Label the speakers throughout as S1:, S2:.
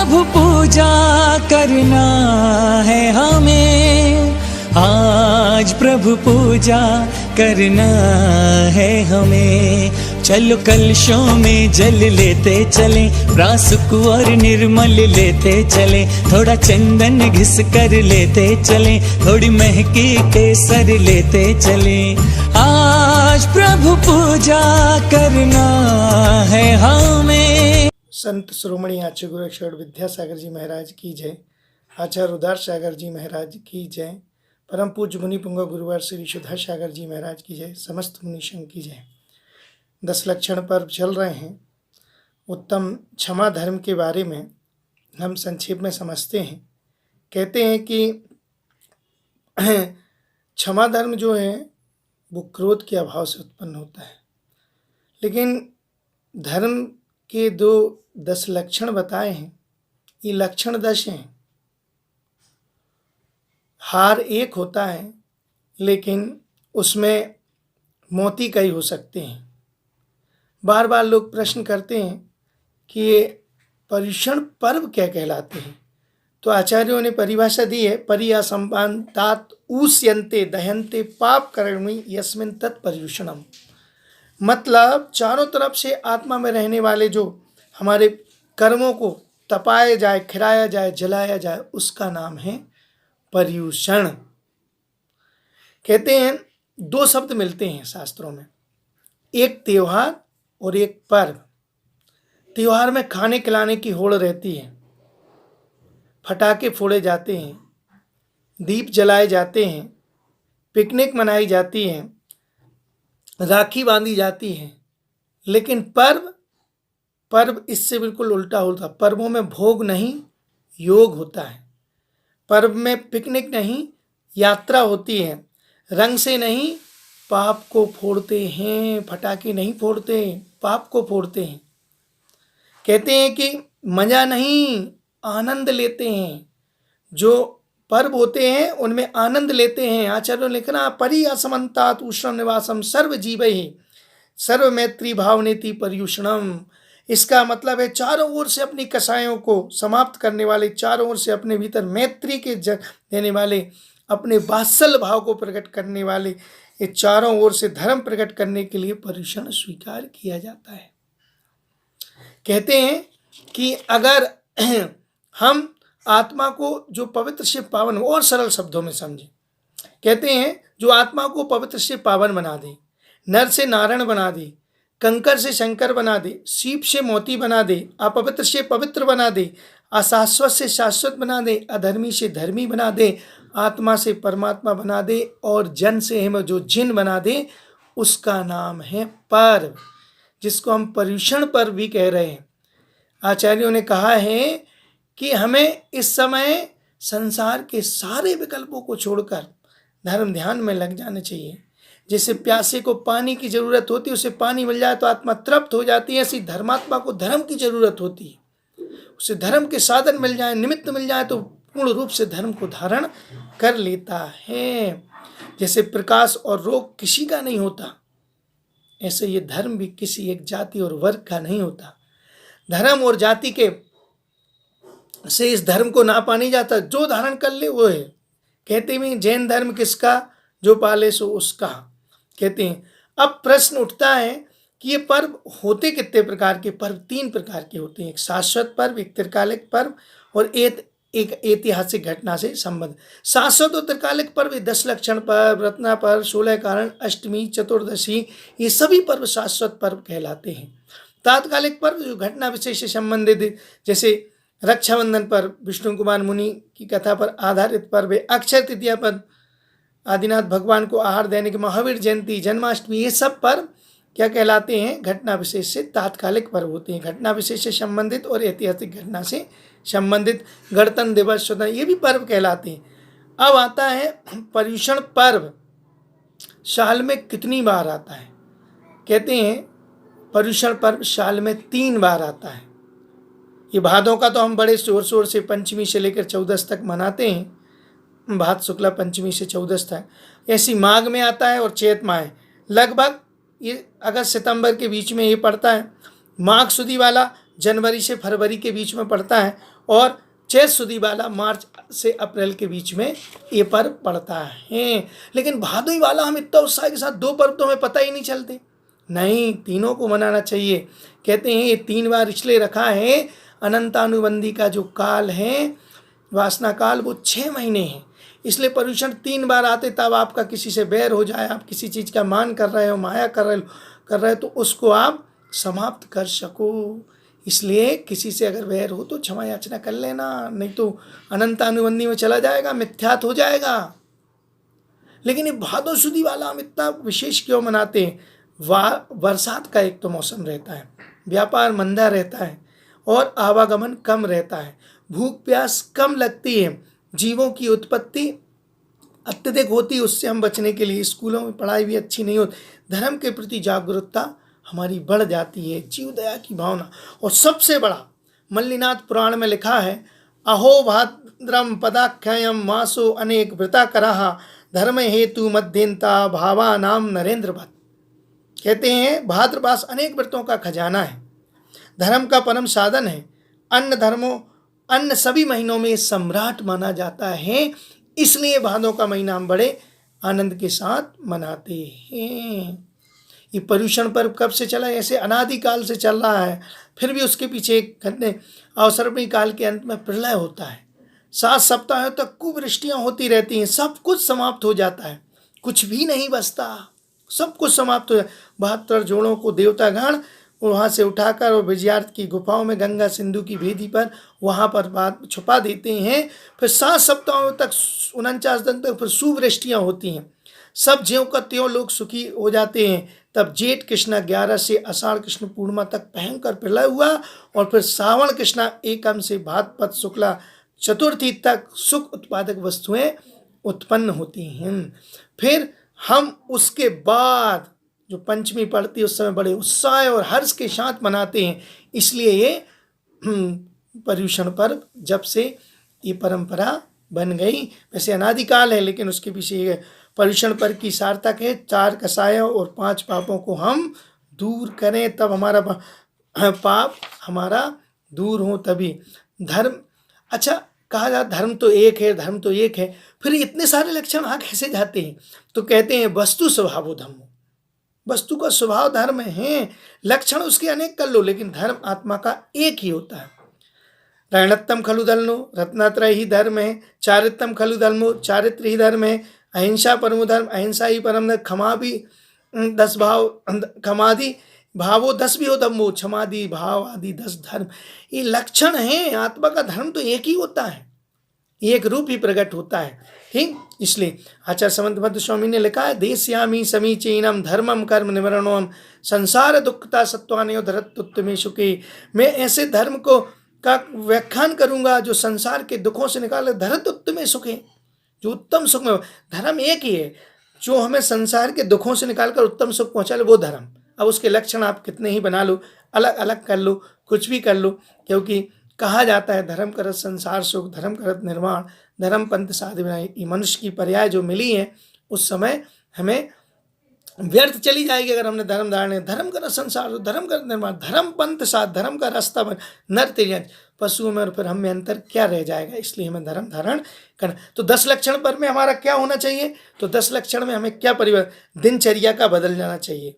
S1: प्रभु पूजा करना है हमें, आज प्रभु पूजा करना है हमें। चलो कलशों में जल लेते चले, प्रासुक और निर्मल लेते चले, थोड़ा चंदन घिस कर लेते चले, थोड़ी महकी केसर लेते चले, आज प्रभु पूजा करना है हमें।
S2: संत शिरोमणि आचार्य गुरु अक्षर विद्यासागर जी महाराज की जय। आचार्य उदार सागर जी महाराज की जय। परम पूज्य मुनि पुंग गुरुवार श्री सुधा सागर जी महाराज की जय। समस्त मुनि संघ की जय। 10 लक्षण पर्व चल रहे हैं। उत्तम क्षमा धर्म के बारे में हम संक्षेप में समझते हैं। कहते हैं कि क्षमा धर्म जो है वो क्रोध के अभाव से उत्पन्न होता है, लेकिन धर्म के 10 लक्षण बताए हैं, ये लक्षण 10 हैं। हार एक होता है, लेकिन उसमें मोती कई हो सकते हैं। बार बार लोग प्रश्न करते हैं कि ये पर्युषण पर्व क्या कहलाते हैं। तो आचार्यों ने परिभाषा दी है, परियासंपातात ऊष्यन्ते दहन्ते पाप कर्मणि यस्मिन् तत्पर्युषणम। मतलब चारों तरफ से आत्मा में रहने वाले जो हमारे कर्मों को तपाया जाए, खिराया जाए, जलाया जाए, उसका नाम है पर्युषण। कहते हैं 2 शब्द मिलते हैं शास्त्रों में, एक त्योहार और एक पर्व। त्योहार में खाने खिलाने की होड़ रहती है, फटाके फोड़े जाते हैं, दीप जलाए जाते हैं, पिकनिक मनाई जाती है, राखी बांधी जाती है। लेकिन पर्व इससे बिल्कुल उल्टा होता। पर्वों में भोग नहीं, योग होता है। पर्व में पिकनिक नहीं, यात्रा होती है। रंग से नहीं, पाप को फोड़ते हैं। फटाके नहीं फोड़ते, पाप को फोड़ते हैं। कहते हैं कि मजा नहीं, आनंद लेते हैं। जो पर्व होते हैं उनमें आनंद लेते हैं। आचार्यों ने लिखना, परि असमंतात उष्णम निवासम सर्व जीवहि सर्व मैत्री भावनेति पर्युषणम। इसका मतलब है चारों ओर से अपनी कसायों को समाप्त करने वाले, चारों ओर से अपने भीतर मैत्री के देने वाले, अपने वात्सल्य भाव को प्रकट करने वाले, ये चारों ओर से धर्म प्रकट करने के लिए पर्युषण स्वीकार किया जाता है। कहते हैं कि अगर हम आत्मा को जो पवित्र से पावन, और सरल शब्दों में समझें, कहते हैं जो आत्मा को पवित्र से पावन बना दे, नर से नारायण बना दे, कंकर से शंकर बना दे, सीप से मोती बना दे, अपवित्र से पवित्र बना दे, अशाश्वत से शाश्वत बना दे, अधर्मी से धर्मी बना दे, आत्मा से परमात्मा बना दे, और जन से हम जो जिन बना दे, उसका नाम है पर्व, जिसको हम पर्युषण पर्व भी कह रहे हैं। आचार्यों ने कहा है कि हमें इस समय संसार के सारे विकल्पों को छोड़कर धर्म ध्यान में लग जाना चाहिए। जैसे प्यासे को पानी की जरूरत होती है, उसे पानी मिल जाए तो आत्मा तृप्त हो जाती है, ऐसी धर्मात्मा को धर्म की जरूरत होती है। उसे धर्म के साधन मिल जाए, निमित्त मिल जाए, तो पूर्ण रूप से धर्म को धारण कर लेता है। जैसे प्रकाश और रोग किसी का नहीं होता, ऐसे ये धर्म भी किसी एक जाति और वर्ग का नहीं होता। धर्म और जाति के से इस धर्म को नापा नहीं जाता, जो धारण कर ले वो है। कहते भी जैन धर्म किसका, जो पाले सो उसका। कहते हैं अब प्रश्न उठता है कि ये पर्व होते कितने प्रकार के। पर्व 3 प्रकार के होते हैं, एक शाश्वत पर्व, एक त्रिकालिक पर्व, और एक ऐतिहासिक घटना से संबंध। शाश्वत और त्रिकालिक पर्व 10 लक्षण पर्व, रत्ना पर्व, 16 कारण, अष्टमी, चतुर्दशी, ये सभी पर्व शाश्वत पर्व कहलाते हैं। तात्कालिक पर्व जो घटना विशेष से संबंधित, जैसे रक्षाबंधन पर्व विष्णु कुमार मुनि की कथा पर आधारित पर्व है। अक्षय तृतीया पर्व आदिनाथ भगवान को आहार देने के, महावीर जयंती, जन्माष्टमी, ये सब पर्व क्या कहलाते हैं, घटना विशेष से तात्कालिक पर्व होते हैं। घटना विशेष से संबंधित और ऐतिहासिक घटना से संबंधित, गणतंत्र दिवस, स्वतंत्रता, ये भी पर्व कहलाते हैं। अब आता है पर्युषण पर्व। साल में कितनी बार आता है? कहते हैं पर्युषण पर्व साल में 3 बार आता है। ये भादों का तो हम बड़े जोर शोर से पंचमी से लेकर 14 तक मनाते हैं, भाद शुक्ला पंचमी से 14 तक। ऐसी माघ में आता है और चैत माह है। लगभग ये अगस्त सितंबर के बीच में ये पड़ता है। माघ सुदी वाला जनवरी से फरवरी के बीच में पड़ता है, और चैत सुदी वाला मार्च से अप्रैल के बीच में ये पर्व पड़ता है। लेकिन भादोई वाला हम इतना उत्साह के साथ 2 पर्व तो हमें पता ही नहीं चलते। नहीं, तीनों को मनाना चाहिए। कहते हैं ये 3 बार इसलिए रखा है, अनंतानुबंधी का जो काल है, वासना काल, वो 6 महीने हैं। इसलिए पर्युषण 3 बार आते, तब आपका किसी से बैर हो जाए, आप किसी चीज़ का मान कर रहे हो, माया कर रहे हो तो उसको आप समाप्त कर सको। इसलिए किसी से अगर वैर हो तो क्षमा याचना कर लेना, नहीं तो अनंतानुबंधी में चला जाएगा, मिथ्यात हो जाएगा। लेकिन ये भादो सुदी वाला हम इतना विशेष क्यों मनाते हैं? बरसात का एक तो मौसम रहता है, व्यापार मंदा रहता है और आवागमन कम रहता है, भूख प्यास कम लगती है, जीवों की उत्पत्ति अत्यधिक होती है। उससे हम बचने के लिए स्कूलों में पढ़ाई भी अच्छी नहीं होती, धर्म के प्रति जागरूकता हमारी बढ़ जाती है, जीव दया की भावना। और सबसे बड़ा मल्लिनाथ पुराण में लिखा है, अहो भाद्रम पदाख्यायम मासो अनेक व्रता कराहा धर्म हेतु मध्यंता भावा नाम नरेंद्र भट्ट। कहते हैं भाद्र मास अनेक व्रतों का खजाना है, धर्म का परम साधन है, अन्य सभी महीनों में सम्राट माना जाता है। इसलिए भादों का महीना हम बड़े आनंद के साथ मनाते हैं। ये पर्युषण पर्व कब से चला? ऐसे अनादिकाल से चल रहा है। फिर भी उसके पीछे एक घटने, अवसर्पणी काल के अंत में प्रलय होता है, 7 सप्ताह तक कुवृष्टियाँ होती रहती हैं, सब कुछ समाप्त हो जाता है, कुछ भी नहीं बचता, सब कुछ समाप्त हो जाता। 72 जोड़ों को देवतागण वहाँ से उठाकर और विजयार्थ की गुफाओं में गंगा सिंधु की भेदी पर वहाँ पर बात छुपा देते हैं। फिर 7 सप्ताहों तक 49 दिन तक फिर सुवृष्टियाँ होती हैं, सब ज्यों का त्यों लोग सुखी हो जाते हैं। तब जेठ कृष्णा 11 से आषाढ़ कृष्ण पूर्णिमा तक भयंकर प्रलय हुआ और फिर श्रावण कृष्णा एकम से भाद्रपद शुक्ला चतुर्थी तक सुख उत्पादक वस्तुएं उत्पन्न होती हैं। फिर हम उसके बाद जो पंचमी पड़ती है उस समय बड़े उत्साह और हर्ष के साथ मनाते हैं। इसलिए ये पर्युषण पर्व जब से ये परंपरा बन गई, वैसे अनादिकाल है, लेकिन उसके पीछे ये पर्युषण पर्व की सार्थक है। 4 कसायों और 5 पापों को हम दूर करें, तब हमारा पाप हमारा दूर हो, तभी धर्म। अच्छा, कहा जाता धर्म तो एक है, धर्म तो एक है, फिर इतने सारे लक्षण आ कैसे जाते हैं? तो कहते हैं वस्तु स्वभावो धर्मो, वस्तु का स्वभाव धर्म है, लक्षण उसके अनेक कर लो, लेकिन धर्म आत्मा का एक ही होता है। रणत्तम खलु धर्मो, रत्नात्रय ही धर्म है। चारित्रम खलु धर्मो, चारित्र ही धर्म है। अहिंसा परमो धर्म, अहिंसा ही परम धर्म। क्षमा भी 10 भाव, क्षमादि भावो 10 भी हो धर्मो, क्षमादि भाव आदि 10 धर्म। ये लक्षण है, आत्मा का धर्म तो एक ही होता है, एक रूप ही प्रकट होता है। ठीक, इसलिए आचार्य समंत स्वामी ने लिखा है, देश्यामी समीचीनम धर्मम कर्म निवरणम संसार दुखता सत्वान्यो धरत्तुत्तमे सुखे। मैं ऐसे धर्म को का व्याख्यान करूंगा जो संसार के दुखों से निकाले धरत्तुत्तमे सुखे, जो उत्तम सुख में। धर्म एक ही है, जो हमें संसार के दुखों से निकालकर उत्तम सुख पहुंचा ले, वो धर्म। अब उसके लक्षण आप कितने ही बना लो, अलग अलग कर लो, कुछ भी कर लो, क्योंकि कहा जाता है धर्म करत संसार सुख, धर्म करत निर्माण, धर्म पंथ साधि बनाई। ये मनुष्य की पर्याय जो मिली है उस समय हमें व्यर्थ चली जाएगी अगर हमने धर्म धारण। धर्म करत संसार, धर्म करत निर्माण, धर्म पंथ साध, धर्म का रास्ता बन, नर तेज पशुओं में और फिर हम में अंतर क्या रह जाएगा? इसलिए हमें धर्म धारण करना। तो 10 लक्षण पर में हमारा क्या होना चाहिए? तो 10 लक्षण में हमें क्या परिवर्तन, दिनचर्या का बदल जाना चाहिए,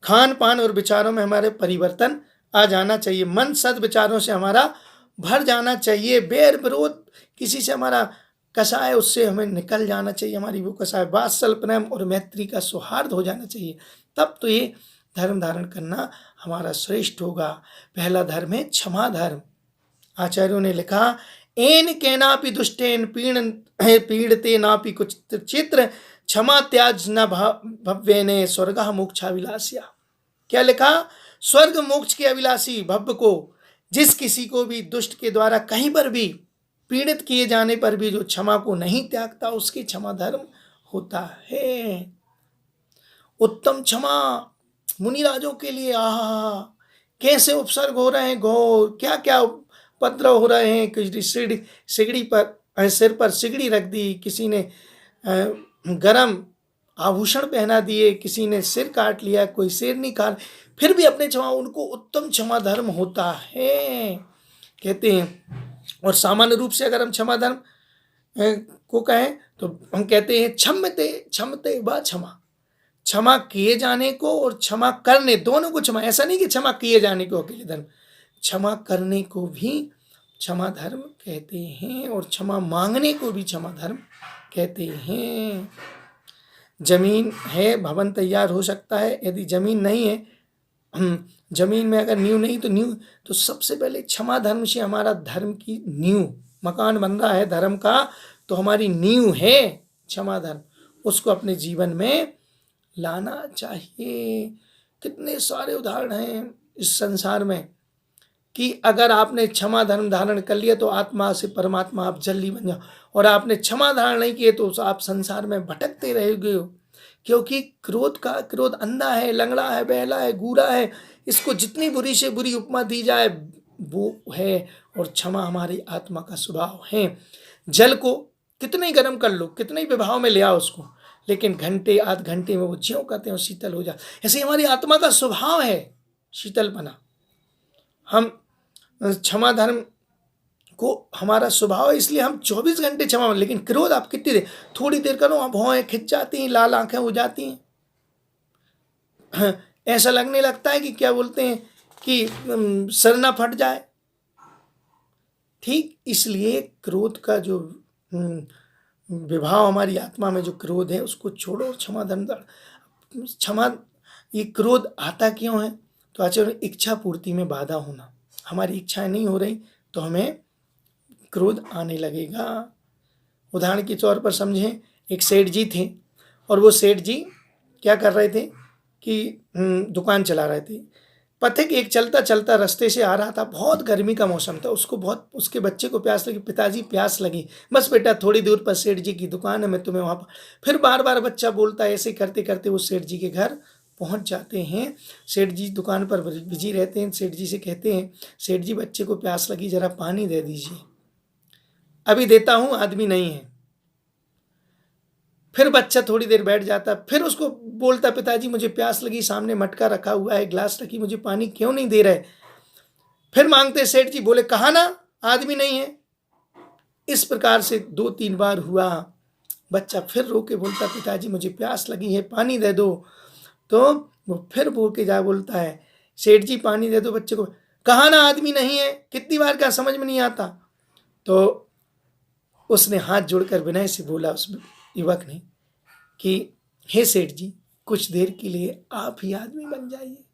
S2: खान पान और विचारों में हमारे परिवर्तन आ जाना चाहिए, मन सद विचारों से हमारा भर जाना चाहिए, बैर विरोध किसी से हमारा कसाय उससे हमें निकल जाना चाहिए, हमारी वो कसाय वात्सल प्रेम और मैत्री का सौहार्द हो जाना चाहिए। तब तो ये धर्म धारण करना हमारा श्रेष्ठ होगा। पहला धर्म है क्षमा धर्म। आचार्यों ने लिखा, एन केनापि दुष्टेन पीड़ते नापि कुछ चित्र क्षमा त्याज न भव्येने स्वर्ग मोक्षाभिलाषिया। क्या लिखा? स्वर्ग मोक्ष के अभिलाषी भव्य को, जिस किसी को भी दुष्ट के द्वारा कहीं पर भी पीड़ित किए जाने पर भी जो क्षमा को नहीं त्यागता, उसकी क्षमा धर्म होता है। उत्तम क्षमा मुनिराजों के लिए, आहा कैसे उपसर्ग हो रहे हैं, घोर क्या क्या उपद्रव हो रहे हैं। किसी सिगड़ी पर सिर पर सिगड़ी रख दी, किसी ने गरम आभूषण पहना दिए, किसी ने सिर काट लिया, कोई सिर नहीं काट, फिर भी अपने क्षमा, उनको उत्तम क्षमा धर्म होता है। कहते हैं और सामान्य रूप से अगर हम क्षमा धर्म को कहें तो हम कहते हैं क्षम्यते क्षमते व क्षमा, क्षमा किए जाने को और क्षमा करने, दोनों को क्षमा। ऐसा नहीं कि क्षमा किए जाने को अकेले धर्म, क्षमा करने को भी क्षमा धर्म कहते हैं और क्षमा मांगने को भी क्षमा धर्म कहते हैं। जमीन है, भवन तैयार हो सकता है, यदि जमीन नहीं है, जमीन में अगर नींव नहीं तो नींव, तो सबसे पहले क्षमा धर्म से हमारा धर्म की नींव, मकान बन रहा है धर्म का, तो हमारी नींव है क्षमा धर्म, उसको अपने जीवन में लाना चाहिए। कितने सारे उदाहरण हैं इस संसार में कि अगर आपने क्षमा धर्म धारण कर लिया तो आत्मा से परमात्मा आप जल्दी बन जाओ, और आपने क्षमा धारण नहीं किए तो आप संसार में भटकते रहोगे हो। क्योंकि क्रोध अंधा है, लंगड़ा है, बहला है, गूरा है, इसको जितनी बुरी से बुरी उपमा दी जाए वो है। और क्षमा हमारी आत्मा का स्वभाव है। जल को कितने गर्म कर लो, कितने विभाव में ले आओ उसको, लेकिन घंटे आध घंटे में वो ज्यों कहते हैं शीतल हो जाए। ऐसे हमारी आत्मा का स्वभाव है शीतलपना। हम क्षमा धर्म को हमारा स्वभाव है, इसलिए हम 24 घंटे क्षमा। लेकिन क्रोध आप कितनी देर, थोड़ी देर करो आप भौएं खिंच जाती हैं, लाल आंखें हो जाती हैं, ऐसा लगने लगता है कि क्या बोलते हैं कि सर ना फट जाए। ठीक इसलिए क्रोध का जो विभाव हमारी आत्मा में जो क्रोध है उसको छोड़ो। क्षमा धर्म, क्षमा, ये क्रोध आता क्यों है? तो आचरण इच्छा पूर्ति में बाधा होना, हमारी इच्छाएं नहीं हो रही तो हमें क्रोध आने लगेगा। उदाहरण के तौर पर समझें, एक सेठ जी थे और वो सेठ जी क्या कर रहे थे कि दुकान चला रहे थे। पथिक एक चलता चलता रास्ते से आ रहा था, बहुत गर्मी का मौसम था, उसके बच्चे को प्यास लगी। पिताजी प्यास लगी, बस बेटा थोड़ी दूर पर सेठ जी की दुकान है, मैं तुम्हें वहाँ पर। फिर बार बार बच्चा बोलता है, ऐसे करते करते वो सेठ जी के घर पहुँच जाते हैं। सेठ जी दुकान पर बिजी रहते हैं। सेठ जी से कहते हैं, सेठ जी बच्चे को प्यास लगी, जरा पानी दे दीजिए। अभी देता हूँ, आदमी नहीं है। फिर बच्चा थोड़ी देर बैठ जाता, फिर उसको बोलता, पिताजी मुझे प्यास लगी, सामने मटका रखा हुआ है, गिलास रखी, मुझे पानी क्यों नहीं दे रहे? फिर मांगते, सेठ जी बोले कहा ना आदमी नहीं है। इस प्रकार से 2-3 बार हुआ। बच्चा फिर रो के बोलता, पिताजी मुझे प्यास लगी है, पानी दे दो। तो वो फिर बोल के जा बोलता है, सेठ जी पानी दे दो बच्चे को। कहा ना आदमी नहीं है, कितनी बार क्या समझ में नहीं आता। तो उसने हाथ जोड़कर विनय से बोला उस युवक ने कि हे सेठ जी, कुछ देर के लिए आप ही आदमी बन जाइए।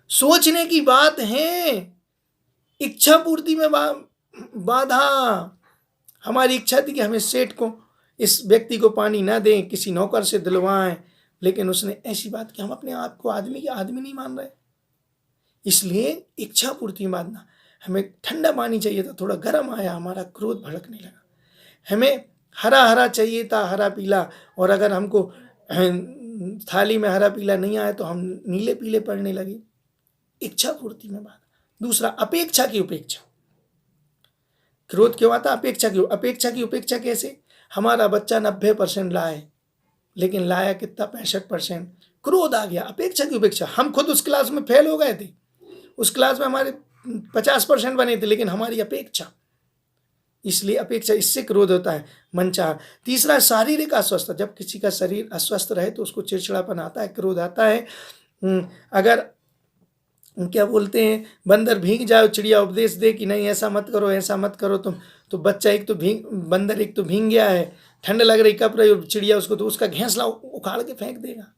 S2: सोचने की बात है। इच्छा पूर्ति में बाधा। हमारी इच्छा थी कि हमें सेठ को, इस व्यक्ति को पानी ना दें, किसी नौकर से दिलवाएं, लेकिन उसने ऐसी बात कि हम अपने आप को आदमी नहीं मान रहे। इसलिए इच्छा पूर्ति में बांधना। हमें ठंडा पानी चाहिए था, थोड़ा गर्म आया, हमारा क्रोध भड़कने लगा। हमें हरा हरा चाहिए था, हरा पीला, और अगर हमको थाली में हरा पीला नहीं आया तो हम नीले पीले पड़ने लगे। इच्छा पूर्ति में बात। दूसरा, अपेक्षा की उपेक्षा। क्रोध क्यों आता? अपेक्षा की उपेक्षा कैसे? हमारा बच्चा 90% लाए, लेकिन लाया कितना? 65%। क्रोध आ गया, अपेक्षा की उपेक्षा। हम खुद उस क्लास में फेल हो गए थे, उस क्लास में हमारे 50% बने थे, लेकिन हमारी अपेक्षा, इसलिए अपेक्षा, इससे क्रोध होता है, मनचाह। तीसरा, शारीरिक अस्वस्थ। जब किसी का शरीर अस्वस्थ रहे तो उसको चिड़चिड़ापन आता है, क्रोध आता है। अगर क्या बोलते हैं, बंदर भीग जाओ, चिड़िया उपदेश दे कि नहीं ऐसा मत करो, ऐसा मत करो तुम, तो बच्चा बंदर एक तो भीग गया है, ठंड लग रही, कप रही, चिड़िया उसको, तो उसका घोंसला उखाड़ के फेंक देगा।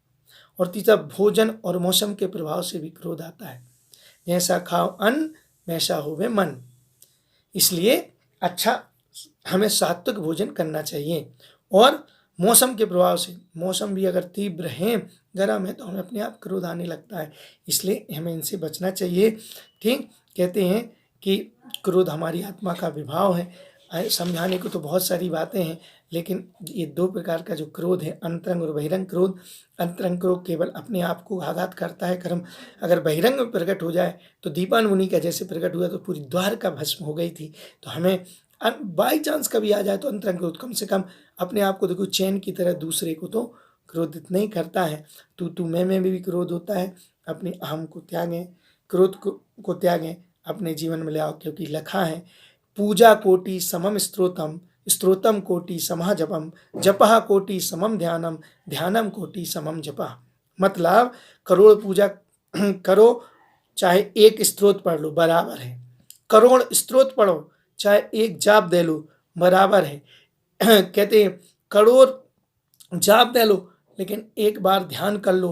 S2: और तीसरा, भोजन और मौसम के प्रभाव से भी क्रोध आता है। जैसा खाओ अन्न वैसा होवे मन। इसलिए अच्छा, हमें सात्विक भोजन करना चाहिए। और मौसम के प्रभाव से, मौसम भी अगर तीव्र है, गर्म है, तो हमें अपने आप क्रोध आने लगता है, इसलिए हमें इनसे बचना चाहिए। ठीक, कहते हैं कि क्रोध हमारी आत्मा का विभाव है। समझाने को तो बहुत सारी बातें हैं, लेकिन ये 2 प्रकार का जो क्रोध है, अंतरंग और बहिरंग क्रोध। अंतरंग क्रोध केवल अपने आप को आघात करता है, कर्म। अगर बहिरंग में प्रकट हो जाए तो दीपान मुनि का जैसे प्रकट हुआ तो पूरी द्वारका भस्म हो गई थी। तो हमें बाई चांस कभी आ जाए तो अंतरंग क्रोध, कम से कम अपने आप को देखो चैन की तरह, दूसरे को तो क्रोधित नहीं करता है। तू मैं में भी क्रोध होता है। अपने अहम को त्यागें, क्रोध को त्यागें, अपने जीवन में ले आओ, क्योंकि लिखा है पूजा कोटि समम स्तोत्रम, स्तोत्रम कोटि समः जपम, जपः कोटि समम ध्यानम, ध्यानम कोटि समम जपः। मतलब करोड़ पूजा करो चाहे एक स्तोत्र पढ़ लो बराबर है, करोड़ स्तोत्र पढ़ो चाहे एक जाप दे लो बराबर है। कहते हैं करोड़ जाप दे लो लेकिन एक बार ध्यान कर लो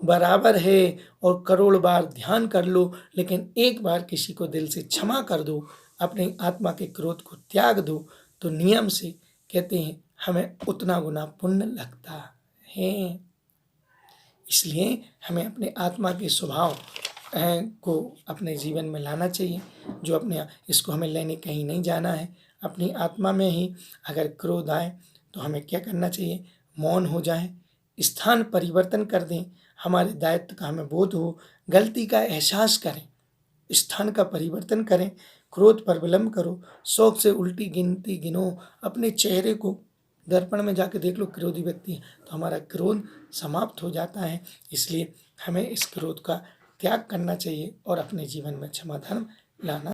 S2: बराबर है, और करोड़ बार ध्यान कर लो लेकिन एक बार किसी को दिल से क्षमा कर दो, अपनी आत्मा के क्रोध को त्याग दो, तो नियम से कहते हैं हमें उतना गुना पुण्य लगता है। इसलिए हमें अपने आत्मा के स्वभाव को अपने जीवन में लाना चाहिए, जो अपने इसको हमें लेने कहीं नहीं जाना है। अपनी आत्मा में ही अगर क्रोध आए तो हमें क्या करना चाहिए, मौन हो जाए, स्थान परिवर्तन कर दें, हमारे दायित्व का हमें बोध हो, गलती का एहसास करें, स्थान का परिवर्तन करें, क्रोध पर विलंब करो, शौक से उल्टी गिनती गिनो, अपने चेहरे को दर्पण में जाके देख लो क्रोधी व्यक्ति है तो हमारा क्रोध समाप्त हो जाता है। इसलिए हमें इस क्रोध का त्याग करना चाहिए और अपने जीवन में क्षमा धर्म लाना